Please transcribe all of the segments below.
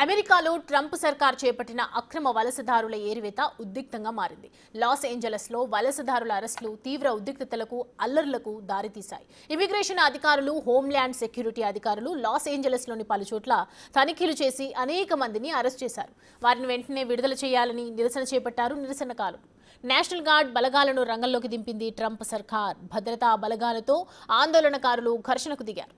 అమెరికాలో ట్రంప్ సర్కార్ చేపట్టిన అక్రమ వలసదారుల ఏరివేత ఉద్రిక్తంగా మారింది. లాస్ ఏంజలస్లో వలసదారుల అరెస్టులు తీవ్ర ఉద్రిక్తతలకు, అల్లర్లకు దారితీశాయి. ఇమిగ్రేషన్ అధికారులు, హోంల్యాండ్ సెక్యూరిటీ అధికారులు లాస్ ఏంజలస్లోని పలు చోట్ల తనిఖీలు చేసి అనేక మందిని అరెస్ట్ చేశారు. వారిని వెంటనే విడుదల చేయాలని నిరసన చేపట్టారు నిరసనకారులు. నేషనల్ గార్డ్ బలగాలను రంగంలోకి దింపింది ట్రంప్ సర్కార్. భద్రతా బలగాలతో ఆందోళనకారులు ఘర్షణకు దిగారు.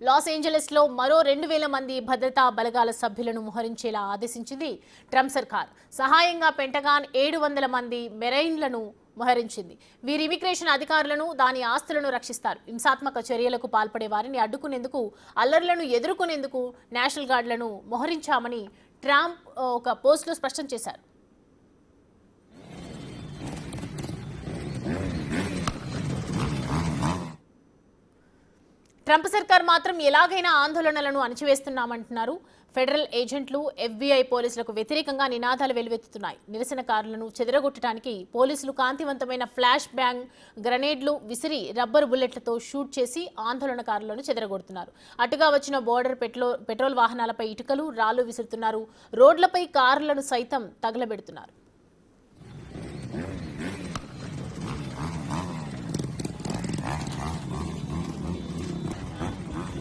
లాస్ ఏంజలస్లో మరో 2,000 మంది భద్రతా బలగాల సభ్యులను మోహరించేలా ఆదేశించింది ట్రంప్ సర్కార్. సహాయంగా పెంటగాన్ 700 మంది మెరైన్లను మోహరించింది. వీరి ఇమిగ్రేషన్ అధికారులను, దాని ఆస్తులను రక్షిస్తారు. హింసాత్మక చర్యలకు పాల్పడే వారిని అడ్డుకునేందుకు, అల్లర్లను ఎదుర్కొనేందుకు నేషనల్ గార్డులను మోహరించామని ట్రంప్ ఒక పోస్టులో స్పష్టం చేశారు. ట్రంప్ సర్కార్ మాత్రం ఎలాగైనా ఆందోళనలను అణచివేస్తున్నామంటున్నారు. ఫెడరల్ ఏజెంట్లు, FBI పోలీసులకు వ్యతిరేకంగా నినాదాలు వెలువెత్తుతున్నాయి. నిరసనకారులను చెదరగొట్టడానికి పోలీసులు కాంతివంతమైన ఫ్లాష్ బ్యాంగ్ గ్రెనేడ్లు విసిరి రబ్బరు బుల్లెట్లతో షూట్ చేసి ఆందోళనకారులను చెదరగొడుతున్నారు. అటుగా వచ్చిన బోర్డర్ పెట్రోల్ వాహనాలపై ఇటుకలు, రాళ్లు విసురుతున్నారు. రోడ్లపై కార్లను సైతం తగలబెడుతున్నారు.